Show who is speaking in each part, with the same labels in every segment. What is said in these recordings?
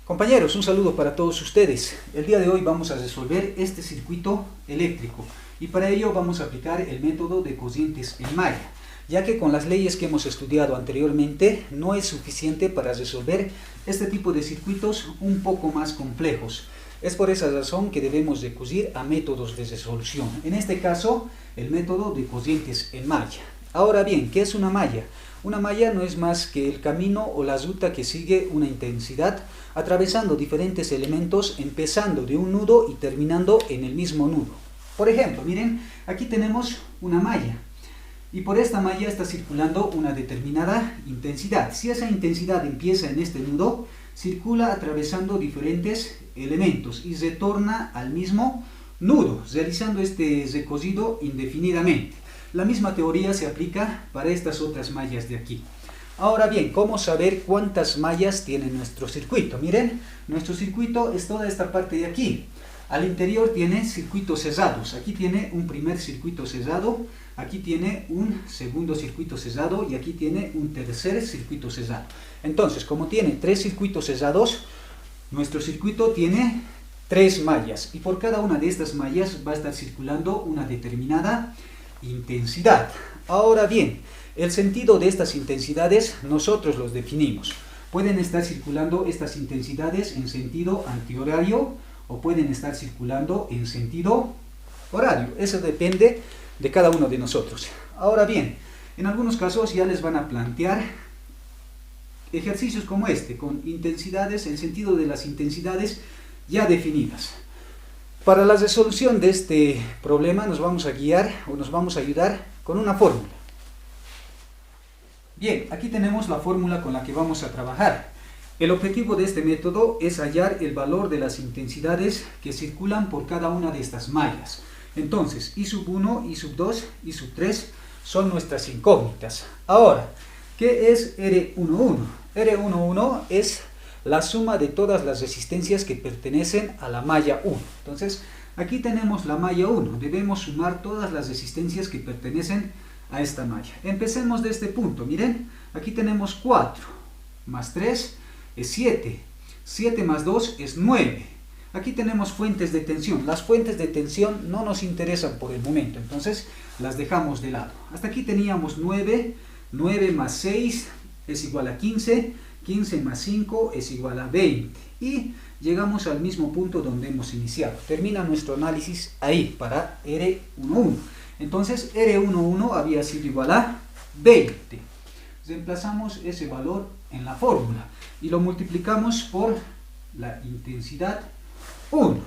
Speaker 1: Compañeros, un saludo para todos ustedes. El día de hoy vamos a resolver este circuito eléctrico y para ello vamos a aplicar el método de cocientes en malla, ya que con las leyes que hemos estudiado anteriormente no es suficiente para resolver este tipo de circuitos un poco más complejos. Es por esa razón que debemos recurrir a métodos de resolución, en este caso el método de cocientes en malla. Ahora bien, ¿qué es una malla? Una malla no es más que el camino o la ruta que sigue una intensidad, atravesando diferentes elementos, empezando de un nudo y terminando en el mismo nudo. Por ejemplo, miren, aquí tenemos una malla, y por esta malla está circulando una determinada intensidad. Si esa intensidad empieza en este nudo, circula atravesando diferentes elementos y retorna al mismo nudo, realizando este recorrido indefinidamente. La misma teoría se aplica para estas otras mallas de aquí. Ahora bien, ¿cómo saber cuántas mallas tiene nuestro circuito? Miren, nuestro circuito es toda esta parte de aquí. Al interior tiene circuitos cerrados. Aquí tiene un primer circuito cerrado, aquí tiene un segundo circuito cerrado y aquí tiene un tercer circuito cerrado. Entonces, como tiene tres circuitos cerrados, nuestro circuito tiene tres mallas y por cada una de estas mallas va a estar circulando una determinada intensidad. Ahora bien, el sentido de estas intensidades nosotros los definimos. Pueden estar circulando estas intensidades en sentido antihorario o pueden estar circulando en sentido horario. Eso depende de cada uno de nosotros. Ahora bien, en algunos casos ya les van a plantear ejercicios como este, con intensidades, el sentido de las intensidades ya definidas. Para la resolución de este problema nos vamos a guiar o nos vamos a ayudar con una fórmula. Bien, aquí tenemos la fórmula con la que vamos a trabajar. El objetivo de este método es hallar el valor de las intensidades que circulan por cada una de estas mallas. Entonces, I1, I2, I3 son nuestras incógnitas. Ahora, ¿qué es R11? R11 es la suma de todas las resistencias que pertenecen a la malla 1. Entonces, aquí tenemos la malla 1. Debemos sumar todas las resistencias que pertenecen a esta malla. Empecemos de este punto. Miren, aquí tenemos 4 más 3 es 7. 7 más 2 es 9. Aquí tenemos fuentes de tensión. Las fuentes de tensión no nos interesan por el momento, entonces las dejamos de lado. Hasta aquí teníamos 9. 9 más 6 es igual a 15. 15 más 5 es igual a 20. Y llegamos al mismo punto donde hemos iniciado. Termina nuestro análisis ahí para R11. Entonces R11 había sido igual a 20. Reemplazamos ese valor en la fórmula y lo multiplicamos por la intensidad 1.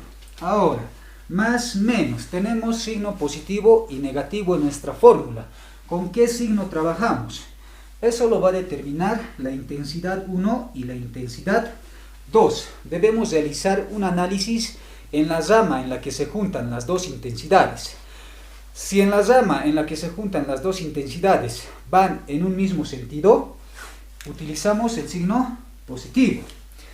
Speaker 1: Ahora, más menos, tenemos signo positivo y negativo en nuestra fórmula. ¿Con qué signo trabajamos? Eso lo va a determinar la intensidad 1 y la intensidad 2. Debemos realizar un análisis en la rama en la que se juntan las dos intensidades. Si en la rama en la que se juntan las dos intensidades van en un mismo sentido, utilizamos el signo positivo.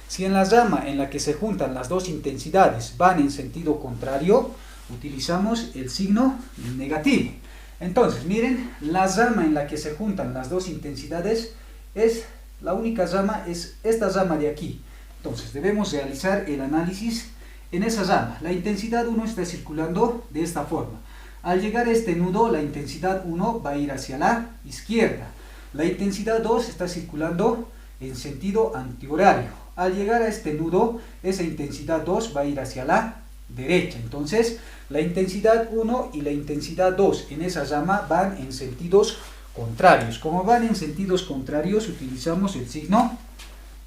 Speaker 1: Si en la rama en la que se juntan las dos intensidades van en sentido contrario, utilizamos el signo negativo. Entonces, miren, la rama en la que se juntan las dos intensidades es la única rama, es esta rama de aquí. Entonces, debemos realizar el análisis en esa rama. La intensidad 1 está circulando de esta forma. Al llegar a este nudo, la intensidad 1 va a ir hacia la izquierda. La intensidad 2 está circulando en sentido antihorario. Al llegar a este nudo, esa intensidad 2 va a ir hacia la derecha. Entonces, la intensidad 1 y la intensidad 2 en esa rama van en sentidos contrarios. Como van en sentidos contrarios, utilizamos el signo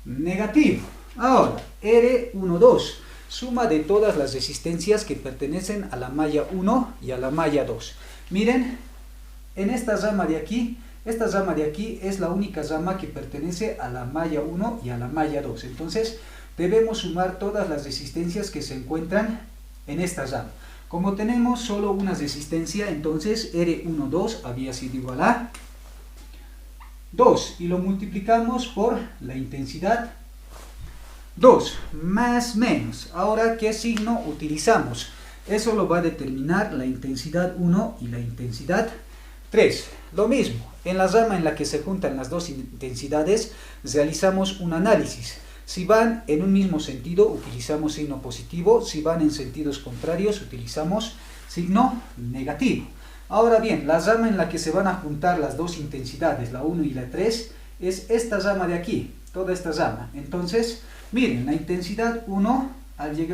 Speaker 1: negativo. Ahora, R12, suma de todas las resistencias que pertenecen a la malla 1 y a la malla 2. Miren, en esta rama de aquí es la única rama que pertenece a la malla 1 y a la malla 2. Entonces, debemos sumar todas las resistencias que se encuentran en esta rama. Como tenemos solo una resistencia, entonces R12 había sido igual a 2 y lo multiplicamos por la intensidad 2 más menos. Ahora, ¿qué signo utilizamos? Eso lo va a determinar la intensidad 1 y la intensidad 3. Lo mismo, en la rama en la que se juntan las dos intensidades realizamos un análisis. Si van en un mismo sentido, utilizamos signo positivo. Si van en sentidos contrarios, utilizamos signo negativo. Ahora bien, la rama en la que se van a juntar las dos intensidades, la 1 y la 3, es esta rama de aquí, toda esta rama. Entonces, miren, la intensidad 1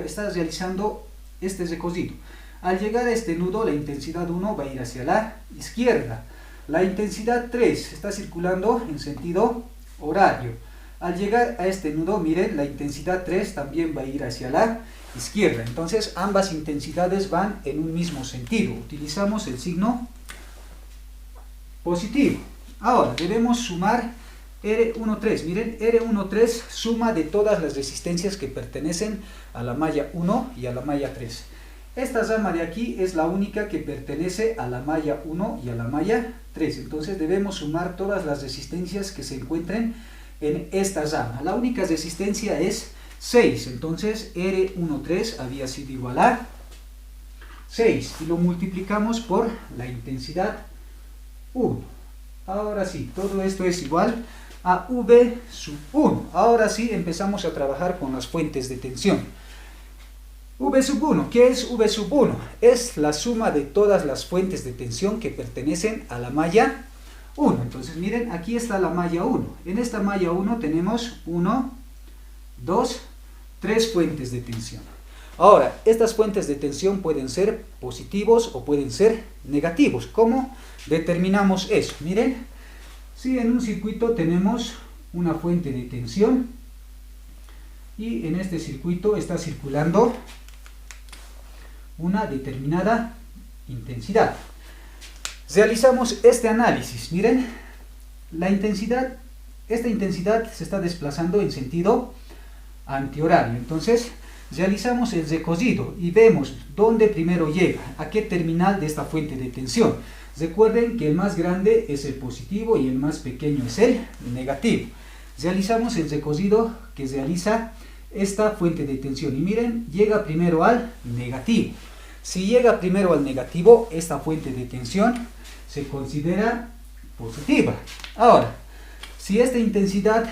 Speaker 1: está realizando este recorrido. Al llegar a este nudo, la intensidad 1 va a ir hacia la izquierda. La intensidad 3 está circulando en sentido horario. Al llegar a este nudo, miren, la intensidad 3 también va a ir hacia la izquierda. Entonces, ambas intensidades van en un mismo sentido. Utilizamos el signo positivo. Ahora, debemos sumar R13. Miren, R13 suma de todas las resistencias que pertenecen a la malla 1 y a la malla 3. Esta rama de aquí es la única que pertenece a la malla 1 y a la malla 3. Entonces debemos sumar todas las resistencias que se encuentren en esta rama. La única resistencia es 6. Entonces R13 había sido igual a 6. Y lo multiplicamos por la intensidad 1. Ahora sí, todo esto es igual a V sub 1. Ahora sí empezamos a trabajar con las fuentes de tensión. V sub 1, ¿qué es V sub 1? Es la suma de todas las fuentes de tensión que pertenecen a la malla 1. Entonces miren, aquí está la malla 1. En esta malla 1 tenemos 1, 2, 3 fuentes de tensión. Ahora, estas fuentes de tensión pueden ser positivos o pueden ser negativos. ¿Cómo determinamos eso? Miren, si en un circuito tenemos una fuente de tensión y en este circuito está circulando una determinada intensidad. Realizamos este análisis. Miren, esta intensidad se está desplazando en sentido antihorario. Entonces, realizamos el recorrido y vemos dónde primero llega, a qué terminal de esta fuente de tensión. Recuerden que el más grande es el positivo y el más pequeño es el negativo. Realizamos el recorrido que realiza esta fuente de tensión y miren, llega primero al negativo. Si llega primero al negativo, esta fuente de tensión se considera positiva. Ahora, si esta intensidad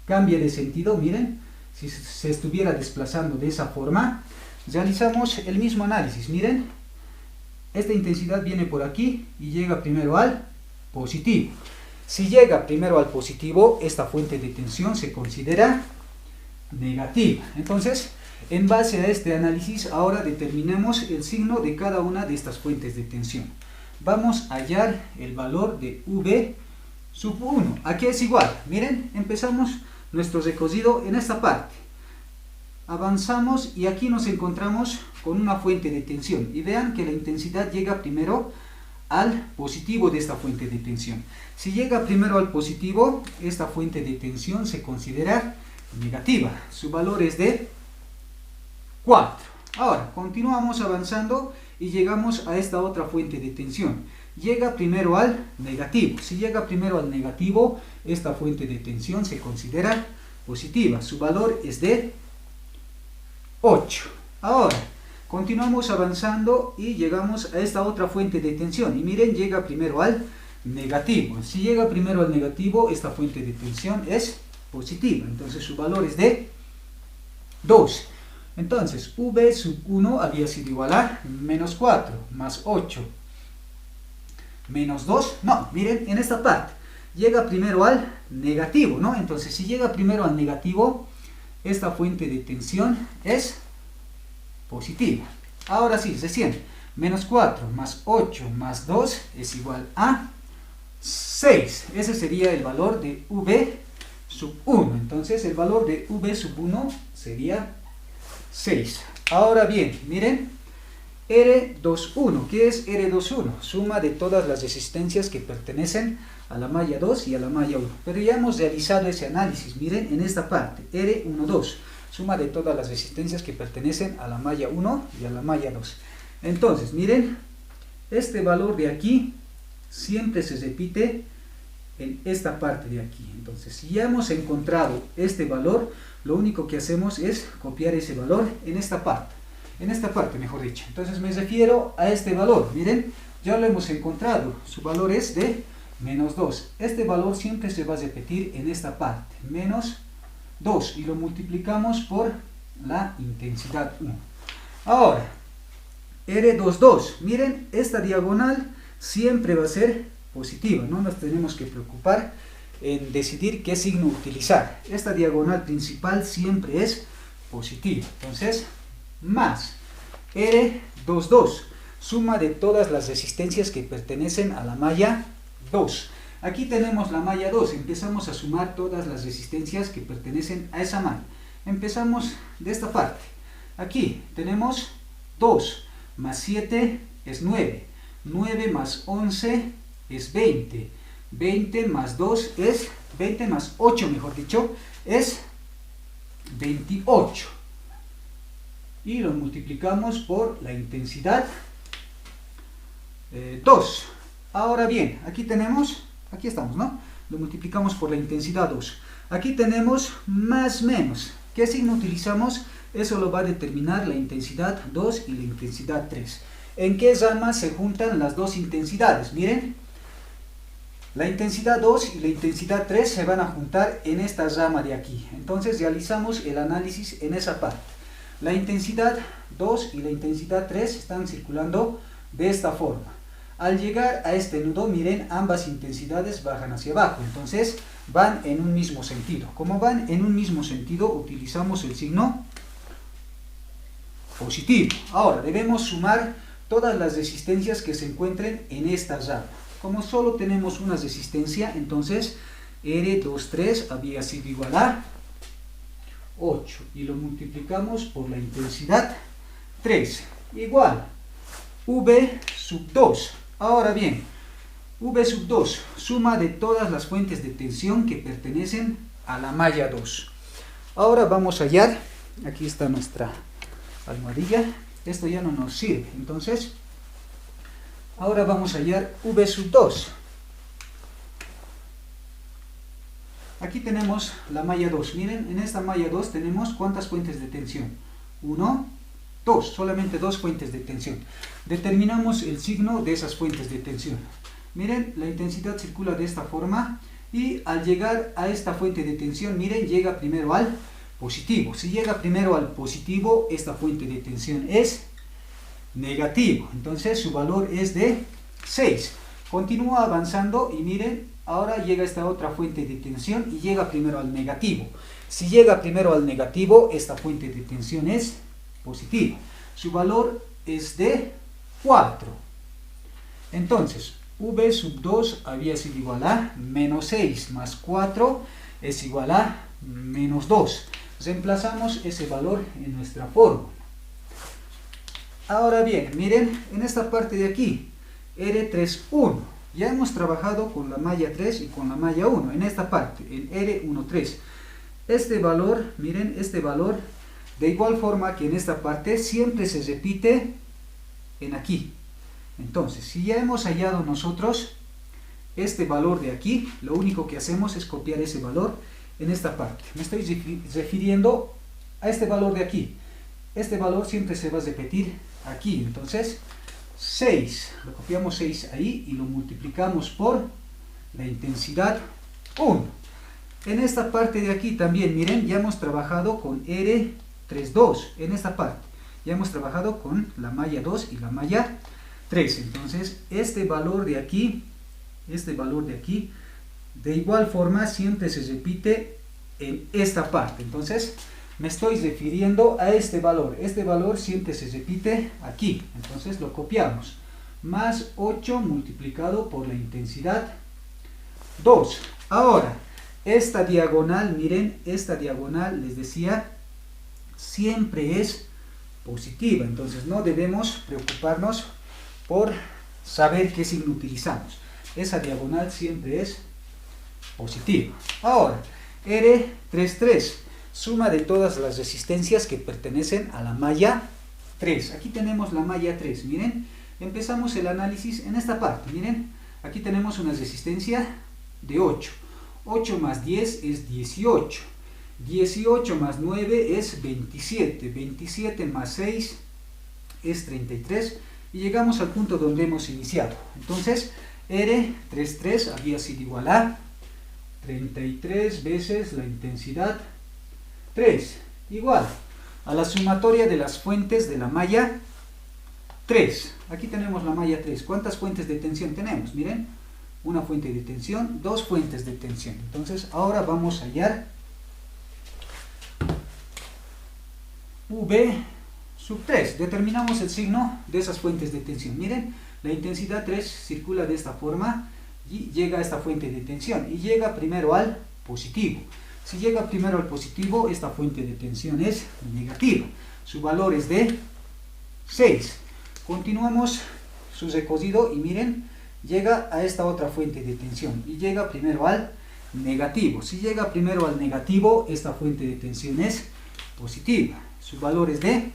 Speaker 1: cambia de sentido, miren, si se estuviera desplazando de esa forma, realizamos el mismo análisis. Miren, esta intensidad viene por aquí y llega primero al positivo. Si llega primero al positivo, esta fuente de tensión se considera negativa. Entonces, en base a este análisis, ahora determinemos el signo de cada una de estas fuentes de tensión. Vamos a hallar el valor de V sub 1. ¿A qué es igual? Miren, empezamos nuestro recorrido en esta parte. Avanzamos y aquí nos encontramos con una fuente de tensión. Y vean que la intensidad llega primero al positivo de esta fuente de tensión. Si llega primero al positivo, esta fuente de tensión se considera negativa. Su valor es de 4. Ahora, continuamos avanzando y llegamos a esta otra fuente de tensión. Llega primero al negativo. Si llega primero al negativo, esta fuente de tensión se considera positiva. Su valor es de 8. Ahora, continuamos avanzando y llegamos a esta otra fuente de tensión. Y miren, llega primero al negativo. Si llega primero al negativo, esta fuente de tensión es positiva. Entonces su valor es de 2. Entonces, V sub 1 había sido igual a menos 4 más 8 menos 2. No, miren, en esta parte llega primero al negativo, ¿no? Entonces, si llega primero al negativo, esta fuente de tensión es positiva. Ahora sí, se siente. Menos 4 más 8 más 2 es igual a 6. Ese sería el valor de V sub 1. Entonces, el valor de V sub 1 sería 6. Ahora bien, miren, R21. ¿Qué es R21? Suma de todas las resistencias que pertenecen a la malla 2 y a la malla 1. Pero ya hemos realizado ese análisis. Miren, en esta parte, R12. Suma de todas las resistencias que pertenecen a la malla 1 y a la malla 2. Entonces, miren, este valor de aquí siempre se repite en esta parte de aquí. Entonces, si ya hemos encontrado este valor, lo único que hacemos es copiar ese valor en esta parte, mejor dicho. Entonces me refiero a este valor. Miren, ya lo hemos encontrado. Su valor es de menos 2. Este valor siempre se va a repetir en esta parte, menos 2 y lo multiplicamos por la intensidad 1. Ahora, R22, miren, esta diagonal siempre va a ser positiva, no nos tenemos que preocupar en decidir qué signo utilizar. Esta diagonal principal siempre es positiva. Entonces, más R22, suma de todas las resistencias que pertenecen a la malla 2. Aquí tenemos la malla 2, empezamos a sumar todas las resistencias que pertenecen a esa malla. Empezamos de esta parte. Aquí tenemos 2 más 7 es 9, 9 más 11 es 20, 20 más 2 es 20 más 8, mejor dicho, es 28. Y lo multiplicamos por la intensidad 2. Ahora bien, aquí estamos, ¿no? Lo multiplicamos por la intensidad 2. Aquí tenemos más menos. ¿Qué signo utilizamos? Eso lo va a determinar la intensidad 2 y la intensidad 3. ¿En qué rama se juntan las dos intensidades? Miren, la intensidad 2 y la intensidad 3 se van a juntar en esta rama de aquí. Entonces realizamos el análisis en esa parte. La intensidad 2 y la intensidad 3 están circulando de esta forma. Al llegar a este nudo, miren, ambas intensidades bajan hacia abajo. Entonces van en un mismo sentido. Como van en un mismo sentido, utilizamos el signo positivo. Ahora debemos sumar todas las resistencias que se encuentren en esta rama. Como solo tenemos una resistencia, entonces R23 había sido igual a 8 y lo multiplicamos por la intensidad 3 igual V sub 2. Ahora bien, V sub 2, suma de todas las fuentes de tensión que pertenecen a la malla 2. Ahora vamos a hallar, aquí está nuestra almohadilla, esto ya no nos sirve, entonces ahora vamos a hallar V sub 2. Aquí tenemos la malla 2, miren, en esta malla 2 tenemos ¿cuántas fuentes de tensión? 1, 2, solamente 2 fuentes de tensión. Determinamos el signo de esas fuentes de tensión. Miren, la intensidad circula de esta forma y al llegar a esta fuente de tensión, miren, llega primero al positivo. Si llega primero al positivo, esta fuente de tensión es negativo. Entonces su valor es de 6. Continúa avanzando y miren, ahora llega esta otra fuente de tensión y llega primero al negativo. Si llega primero al negativo, esta fuente de tensión es positiva. Su valor es de 4. Entonces, V sub 2 había sido igual a menos 6 más 4 es igual a menos 2. Reemplazamos ese valor en nuestra fórmula. Ahora bien, miren, en esta parte de aquí, R31, ya hemos trabajado con la malla 3 y con la malla 1, en esta parte, en R13. Este valor, miren, este valor, de igual forma que en esta parte, siempre se repite en aquí. Entonces, si ya hemos hallado nosotros este valor de aquí, lo único que hacemos es copiar ese valor en esta parte. Me estoy refiriendo a este valor de aquí. Este valor siempre se va a repetir aquí. Entonces, 6, lo copiamos 6 ahí y lo multiplicamos por la intensidad 1. En esta parte de aquí también, miren, ya hemos trabajado con R32, en esta parte. Ya hemos trabajado con la malla 2 y la malla 3. Entonces, este valor de aquí, de igual forma siempre se repite en esta parte. Entonces, me estoy refiriendo a este valor. Este valor siempre se repite aquí. Entonces, lo copiamos. Más 8 multiplicado por la intensidad 2. Ahora, esta diagonal, miren, esta diagonal, les decía, siempre es positiva. Entonces, no debemos preocuparnos por saber qué signo utilizamos. Esa diagonal siempre es positiva. Ahora, R33, suma de todas las resistencias que pertenecen a la malla 3. Aquí tenemos la malla 3, miren, empezamos el análisis en esta parte, miren, aquí tenemos una resistencia de 8. 8 más 10 es 18. 18 más 9 es 27. 27 más 6 es 33. Y llegamos al punto donde hemos iniciado. Entonces, R33 había sido igual a 33 veces la intensidad 3, igual a la sumatoria de las fuentes de la malla 3. Aquí tenemos la malla 3. ¿Cuántas fuentes de tensión tenemos? Miren, una fuente de tensión, dos fuentes de tensión. Entonces ahora vamos a hallar V sub 3. Determinamos el signo de esas fuentes de tensión. Miren, la intensidad 3 circula de esta forma y llega a esta fuente de tensión y llega primero al positivo. Si llega primero al positivo, esta fuente de tensión es negativa. Su valor es de 6. Continuamos su recorrido y miren, llega a esta otra fuente de tensión y llega primero al negativo. Si llega primero al negativo, esta fuente de tensión es positiva. Su valor es de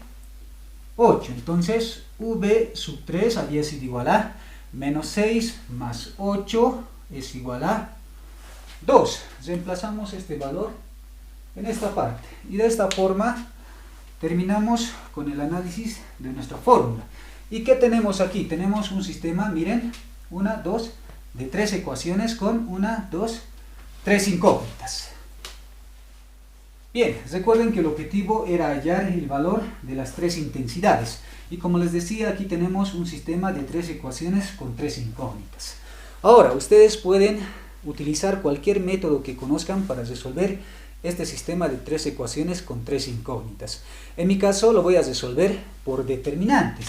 Speaker 1: 8. Entonces, V sub 3 había sido igual a menos 6 más 8 es igual a 2. Reemplazamos este valor en esta parte. Y de esta forma terminamos con el análisis de nuestra fórmula. ¿Y qué tenemos aquí? Tenemos un sistema, miren, 1, 2, de 3 ecuaciones con 1, 2, 3 incógnitas. Bien, recuerden que el objetivo era hallar el valor de las 3 intensidades. Y como les decía, aquí tenemos un sistema de 3 ecuaciones con 3 incógnitas. Ahora, ustedes pueden utilizar cualquier método que conozcan para resolver este sistema de 3 ecuaciones con 3 incógnitas. En mi caso lo voy a resolver por determinantes.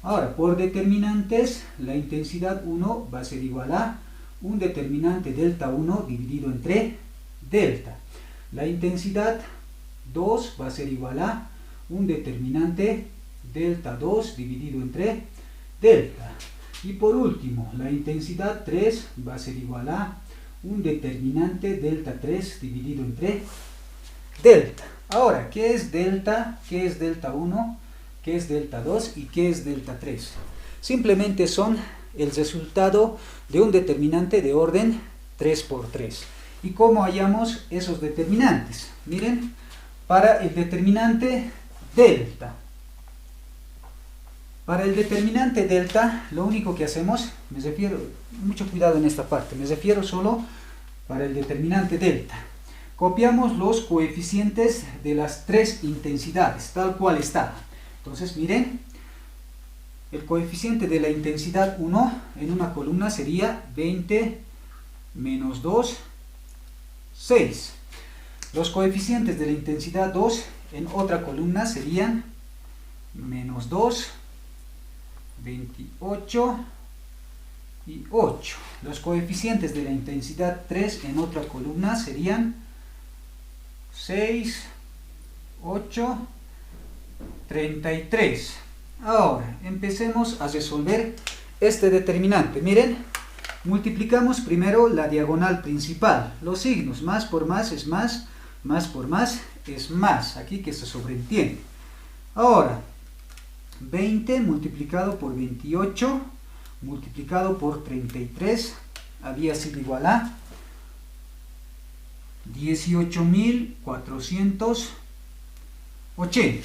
Speaker 1: Ahora, por determinantes, la intensidad 1 va a ser igual a un determinante delta 1 dividido entre delta. La intensidad 2 va a ser igual a un determinante delta 2 dividido entre delta. Y por último, la intensidad 3 va a ser igual a un determinante delta 3 dividido entre delta. Ahora, ¿qué es delta? ¿Qué es delta 1? ¿Qué es delta 2? ¿Y qué es delta 3? Simplemente son el resultado de un determinante de orden 3 por 3. ¿Y cómo hallamos esos determinantes? Miren, para el determinante delta. Para el determinante delta, lo único que hacemos, me refiero, mucho cuidado en esta parte, me refiero solo para el determinante delta. Copiamos los coeficientes de las 3 intensidades, tal cual está. Entonces, miren, el coeficiente de la intensidad 1 en una columna sería 20 menos 2, 6. Los coeficientes de la intensidad 2 en otra columna serían menos 2, 28 y 8. Los coeficientes de la intensidad 3 en otra columna serían 6, 8, 33. Ahora, empecemos a resolver este determinante. Miren, multiplicamos primero la diagonal principal. Los signos, más por más es más por más es más. Aquí que se sobreentiende. Ahora, 20 multiplicado por 28 multiplicado por 33 había sido igual a 18.480.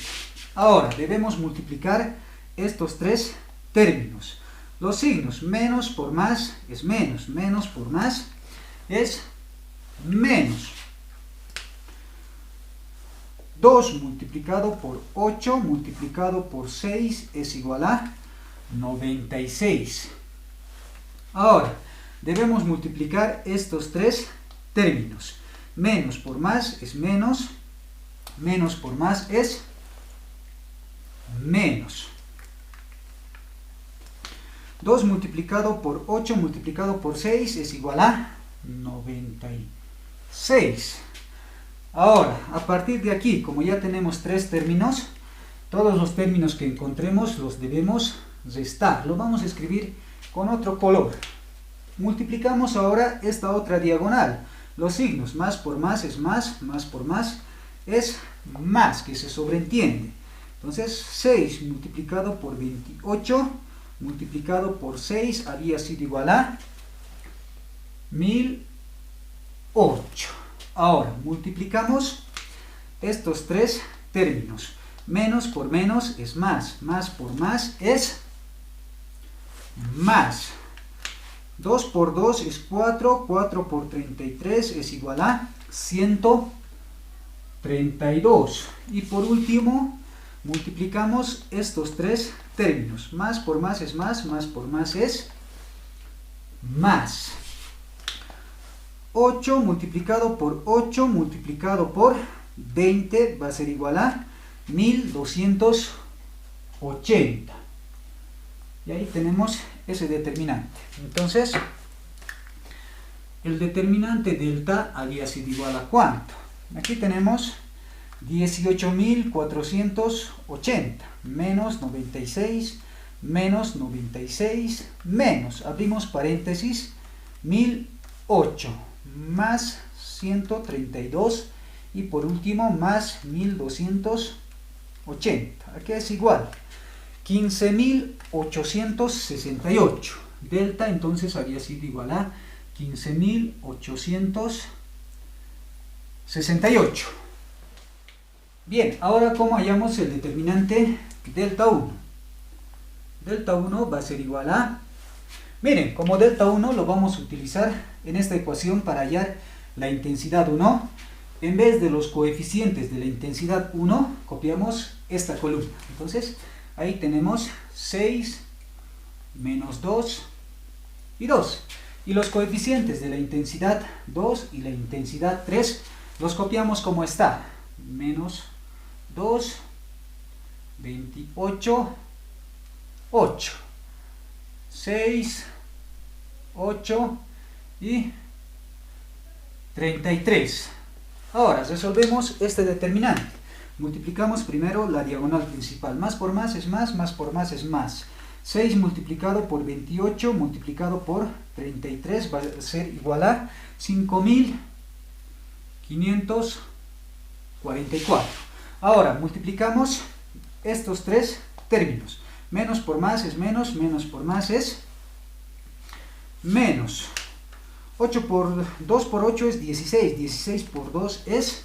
Speaker 1: Ahora debemos multiplicar estos 3 términos. Los signos, menos por más es menos, menos por más es menos. 2 multiplicado por 8 multiplicado por 6 es igual a 96. Ahora, debemos multiplicar estos 3 términos. Menos por más es menos, menos por más es menos. 2 multiplicado por 8 multiplicado por 6 es igual a 96. Ahora, a partir de aquí, como ya tenemos 3 términos, todos los términos que encontremos los debemos restar. Lo vamos a escribir con otro color. Multiplicamos ahora esta otra diagonal. Los signos, más por más es más por más es más, que se sobreentiende. Entonces, 6 multiplicado por 28 multiplicado por 6 había sido igual a 1008. Ahora, multiplicamos estos 3 términos. Menos por menos es más por más es más. 2 por 2 es 4, 4 por 33 es igual a 120. 32. Y por último, multiplicamos estos tres términos. Más por más es más por más es más. 8 multiplicado por 8 multiplicado por 20 va a ser igual a 1280. Y ahí tenemos ese determinante. Entonces, el determinante delta había sido igual a ¿cuánto? Aquí tenemos 18.480 menos 96 menos 96 menos, abrimos paréntesis, 1008 más 132 y por último más 1280. Aquí es igual 15.868. Delta entonces había sido igual a 15.868. Bien, ahora ¿cómo hallamos el determinante delta 1? Delta 1 va a ser igual a... Miren, como delta 1 lo vamos a utilizar en esta ecuación para hallar la intensidad 1. En vez de los coeficientes de la intensidad 1, copiamos esta columna. Entonces, ahí tenemos 6 menos 2 y 2. Y los coeficientes de la intensidad 2 y la intensidad 3 los copiamos como está. Menos 2, 28, 8, 6, 8 y 33. Ahora resolvemos este determinante. Multiplicamos primero la diagonal principal. Más por más es más por más es más. 6 multiplicado por 28 multiplicado por 33 va a ser igual a 5.544. Ahora multiplicamos estos tres términos. Menos por más es menos por más es menos. 8 por 2 por 8 es 16, 16 por 2 es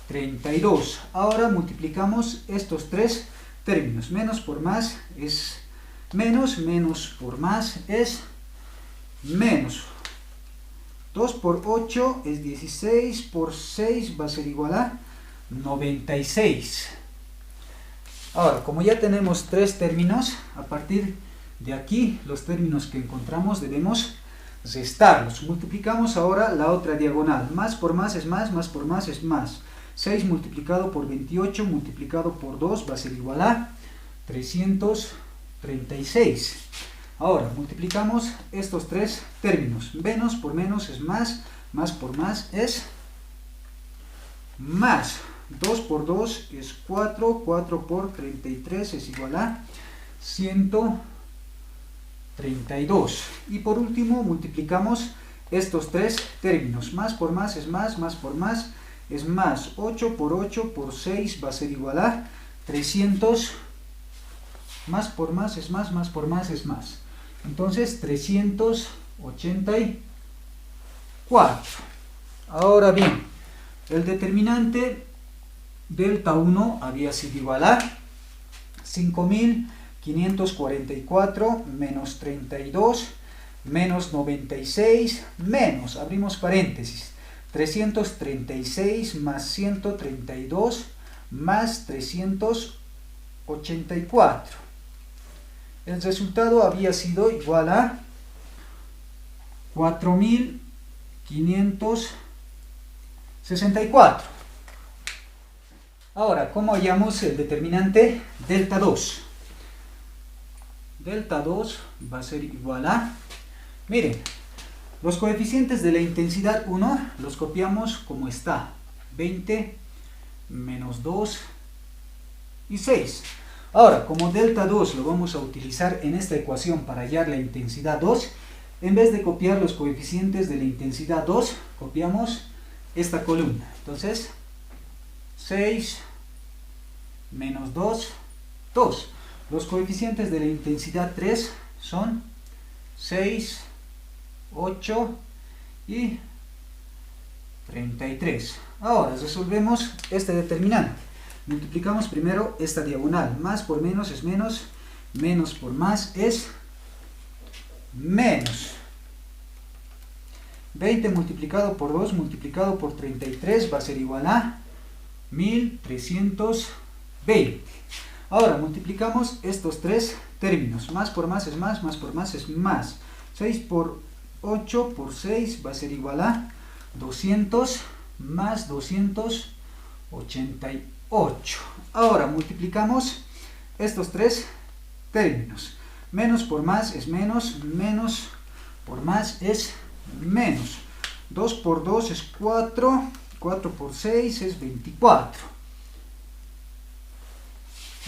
Speaker 1: 32. Ahora multiplicamos estos tres términos. Menos por más es menos, menos por más es menos. 2 por 8 es 16, por 6 va a ser igual a 96. Ahora, como ya tenemos tres términos, a partir de aquí, los términos que encontramos debemos restarlos. Multiplicamos ahora la otra diagonal. Más por más es más por más es más. 6 multiplicado por 28 multiplicado por 2 va a ser igual a 336. Ahora, multiplicamos estos tres términos. Menos por menos es más por más es más. 2 por 2 es 4, 4 por 33 es igual a 132. Y por último, multiplicamos estos tres términos. Más por más es más por más es más. 8 por 8 por 6 va a ser igual a 300. Más por más es más por más es más. Entonces 384. Ahora bien, el determinante delta 1 había sido igual a 5.544 menos 32 menos 96 menos, abrimos paréntesis, 336 más 132 más 384. El resultado había sido igual a 4.564. Ahora, ¿cómo hallamos el determinante delta 2? Delta 2 va a ser igual a... Miren, los coeficientes de la intensidad 1 los copiamos como está. 20 menos 2 y 6. Ahora, como delta 2 lo vamos a utilizar en esta ecuación para hallar la intensidad 2, en vez de copiar los coeficientes de la intensidad 2, copiamos esta columna. Entonces, 6 menos 2, 2. Los coeficientes de la intensidad 3 son 6, 8 y 33. Ahora resolvemos este determinante. Multiplicamos primero esta diagonal. Más por menos es menos, menos por más es menos. 20 multiplicado por 2 multiplicado por 33 va a ser igual a 1320. Ahora multiplicamos estos tres términos. Más por más es más por más es más. 6 por 8 por 6 va a ser igual a 200 más 288. Ahora multiplicamos estos tres términos. Menos por más es menos, menos por más es menos. 2 por 2 es 4, 4 por 6 es 24.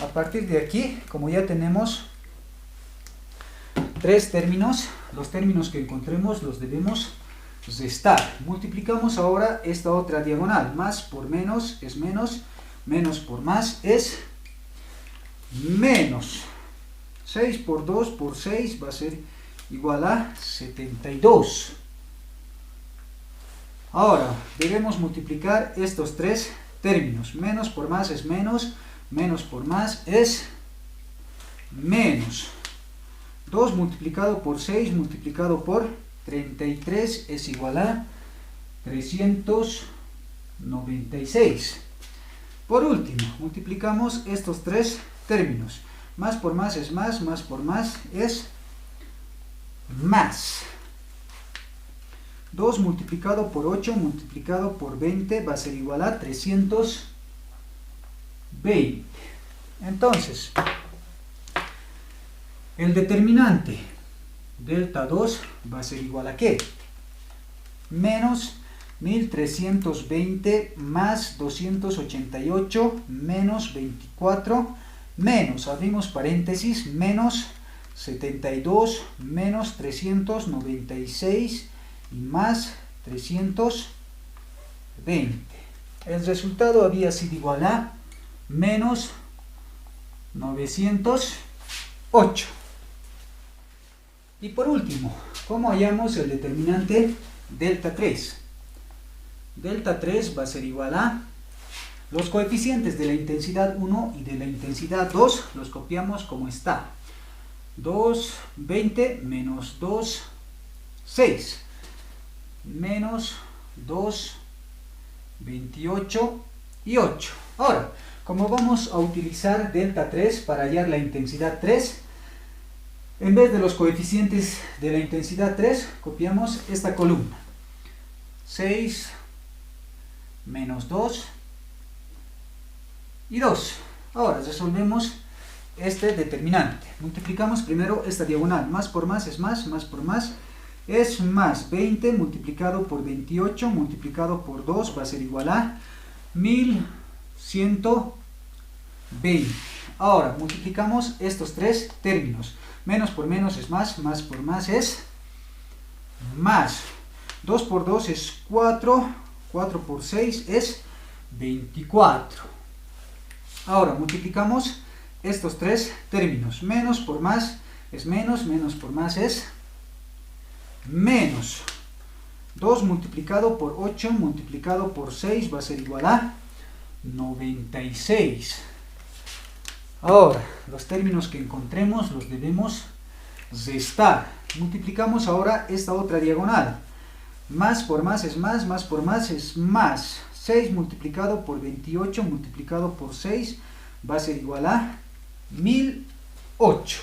Speaker 1: A partir de aquí, como ya tenemos tres términos, los términos que encontremos los debemos restar. Multiplicamos ahora esta otra diagonal. Más por menos es menos, menos por más es menos. 6 por 2 por 6 va a ser igual a 72. Ahora debemos multiplicar estos tres términos. Menos por más es menos, menos por más es menos. 2 multiplicado por 6 multiplicado por 33 es igual a 396. Por último, multiplicamos estos tres términos. Más por más es más por más es más. 2 multiplicado por 8 multiplicado por 20 va a ser igual a 320. Entonces, el determinante delta 2 va a ser igual a ¿qué? Menos 1320 más 288 menos 24 menos, abrimos paréntesis, menos 72 menos 396 y más 320. El resultado había sido igual a menos 908. Y por último, ¿cómo hallamos el determinante delta 3? Delta 3 va a ser igual a los coeficientes de la intensidad 1 y de la intensidad 2, los copiamos como está. 2, 20 menos 2, 6. Menos 2, 28 y 8. Ahora, como vamos a utilizar delta 3 para hallar la intensidad 3, en vez de los coeficientes de la intensidad 3, copiamos esta columna. 6 menos 2 y 2. Ahora resolvemos este determinante. Multiplicamos primero esta diagonal. Más por más es más por más es más. 20 multiplicado por 28 multiplicado por 2 va a ser igual a 1120. Ahora multiplicamos estos tres términos. Menos por menos es más por más es más. 2 por 2 es 4, 4 por 6 es 24. Ahora multiplicamos estos tres términos. Menos por más es menos, menos por más es menos. 2 multiplicado por 8 multiplicado por 6 va a ser igual a 96. Ahora, los términos que encontremos los debemos restar. Multiplicamos ahora esta otra diagonal. Más por más es más por más es más. 6 multiplicado por 28 multiplicado por 6 va a ser igual a 1008.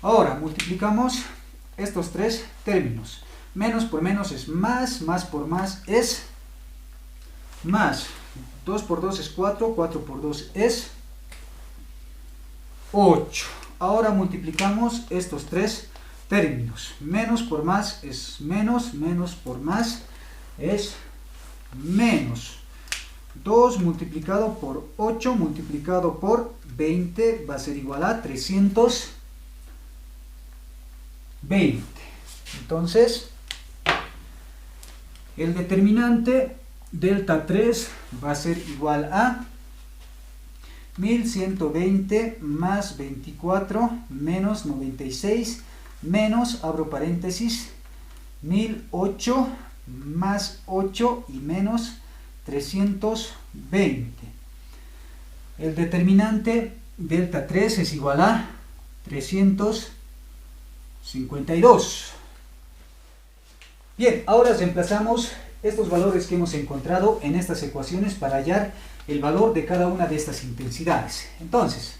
Speaker 1: Ahora multiplicamos estos tres términos. Menos por menos es más por más es más. 2 por 2 es 4, 4 por 2 es 8. Ahora multiplicamos estos tres términos. Menos por más es menos, menos por más es menos. 2 multiplicado por 8 multiplicado por 20 va a ser igual a 320. Entonces, el determinante delta 3 va a ser igual a 1120 más 24 menos 96 menos, abro paréntesis, 1008 más 8 y menos 320. El determinante delta 3 es igual a 360. 52. Bien, ahora reemplazamos estos valores que hemos encontrado en estas ecuaciones para hallar el valor de cada una de estas intensidades. Entonces,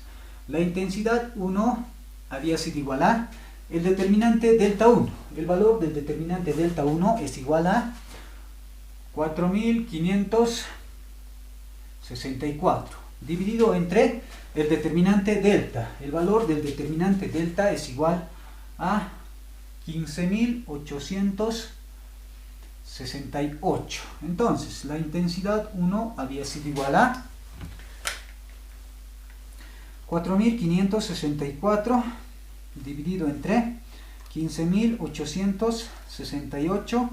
Speaker 1: la intensidad 1 había sido igual a el determinante delta 1. El valor del determinante delta 1 es igual a 4564 dividido entre el determinante delta. El valor del determinante delta es igual a 15.868. Entonces, la intensidad 1 había sido igual a 4.564 dividido entre 15.868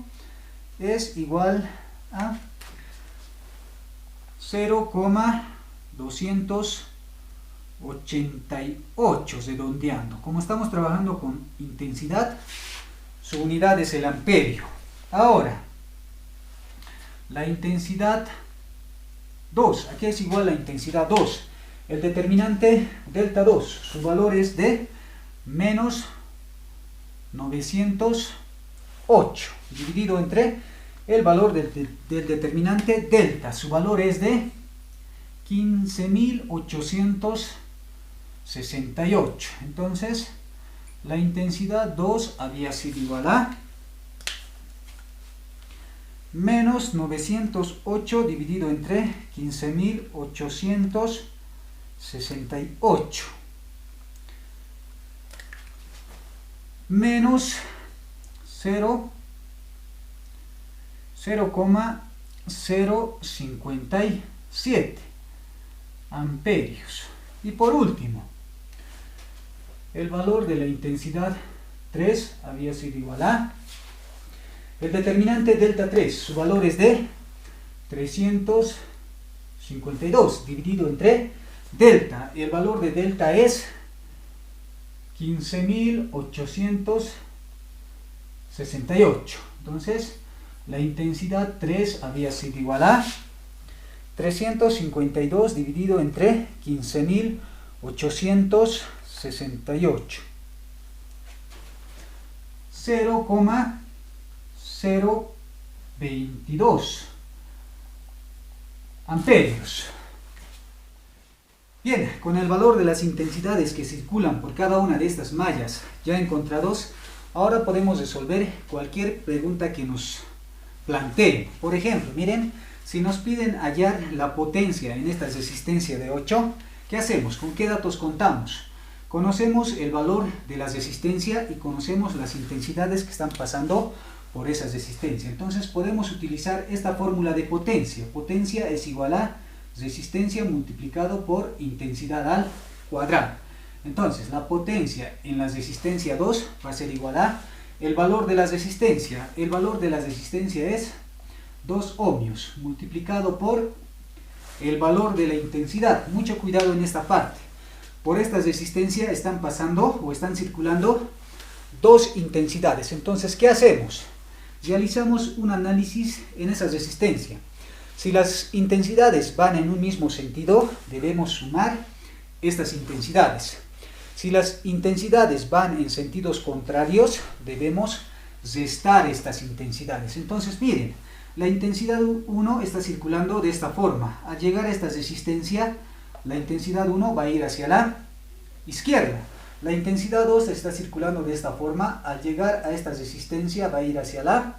Speaker 1: es igual a 0,288, redondeando. Como estamos trabajando con intensidad, su unidad es el amperio. Ahora, la intensidad 2, aquí es igual a la intensidad 2. El determinante delta 2, su valor es de menos 908, dividido entre el valor del determinante delta, su valor es de 15.868. Entonces, la intensidad 2 había sido igual a menos 908 dividido entre 15.868 menos 0,057 amperios. Y por último, el valor de la intensidad 3 había sido igual a el determinante delta 3, su valor es de 352 dividido entre delta. El valor de delta es 15.868. Entonces, la intensidad 3 había sido igual a 352 dividido entre 15.868. 0,022 amperios. Bien, con el valor de las intensidades que circulan por cada una de estas mallas ya encontrados, ahora podemos resolver cualquier pregunta que nos planteen. Por ejemplo, miren, si nos piden hallar la potencia en esta resistencia de 8, ¿qué hacemos? ¿Con qué datos contamos? Conocemos el valor de la resistencia y conocemos las intensidades que están pasando por esa resistencia. Entonces podemos utilizar esta fórmula de potencia. Potencia es igual a resistencia multiplicado por intensidad al cuadrado. Entonces la potencia en la resistencia 2 va a ser igual a el valor de la resistencia. El valor de la resistencia es 2 ohmios multiplicado por el valor de la intensidad. Mucho cuidado en esta parte. Por esta resistencia están pasando o están circulando dos intensidades. Entonces, ¿qué hacemos? Realizamos un análisis en esa resistencia. Si las intensidades van en un mismo sentido, debemos sumar estas intensidades. Si las intensidades van en sentidos contrarios, debemos restar estas intensidades. Entonces, miren, la intensidad 1 está circulando de esta forma. Al llegar a esta resistencia, la intensidad 1 va a ir hacia la izquierda. La intensidad 2 está circulando de esta forma. Al llegar a esta resistencia va a ir hacia la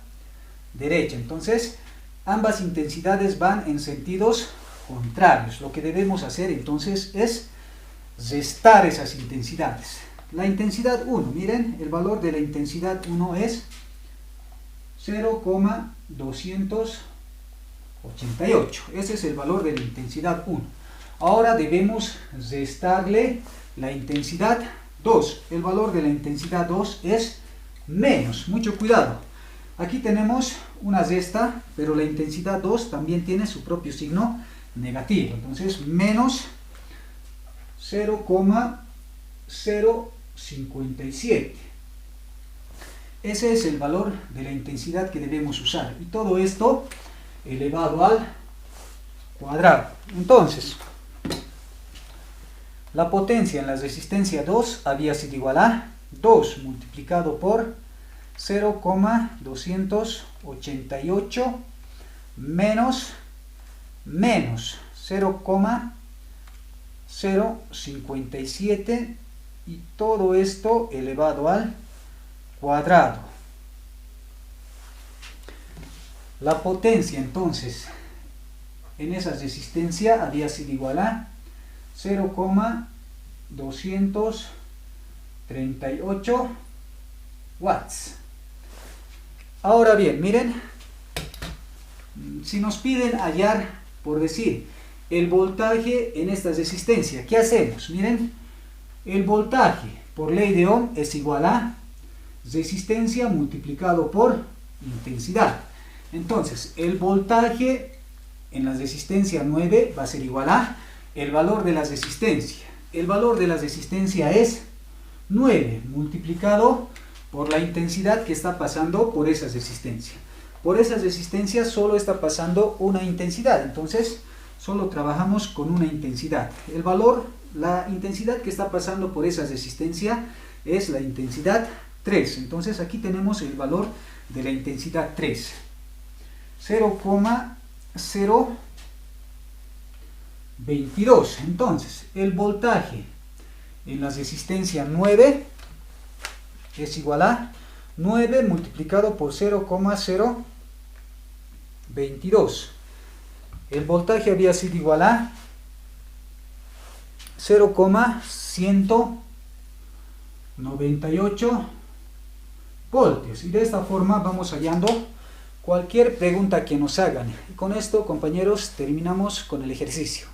Speaker 1: derecha. Entonces, ambas intensidades van en sentidos contrarios. Lo que debemos hacer entonces es restar esas intensidades. La intensidad 1, miren, el valor de la intensidad 1 es 0,288. Ese es el valor de la intensidad 1. Ahora debemos restarle la intensidad 2. El valor de la intensidad 2 es menos. Mucho cuidado. Aquí tenemos una resta, pero la intensidad 2 también tiene su propio signo negativo. Entonces, menos 0,057. Ese es el valor de la intensidad que debemos usar. Y todo esto elevado al cuadrado. Entonces, la potencia en la resistencia 2 había sido igual a 2 multiplicado por 0,288 menos 0,057 y todo esto elevado al cuadrado. La potencia entonces en esa resistencia había sido igual a 0,238 watts. Ahora bien, miren, si nos piden hallar, por decir, el voltaje en esta resistencia, ¿qué hacemos? Miren, el voltaje por ley de Ohm es igual a resistencia multiplicado por intensidad. Entonces, el voltaje en la resistencia 9 va a ser igual a el valor de la resistencia. El valor de la resistencia es 9 multiplicado por la intensidad que está pasando por esa resistencia. Por esa resistencia solo está pasando una intensidad, entonces solo trabajamos con una intensidad. El valor, la intensidad que está pasando por esa resistencia es la intensidad 3. Entonces aquí tenemos el valor de la intensidad 3. 0,022. Entonces el voltaje en la resistencia 9 es igual a 9 multiplicado por 0,022. El voltaje había sido igual a 0,198 voltios. Y de esta forma vamos hallando cualquier pregunta que nos hagan. Y con esto, compañeros, terminamos con el ejercicio.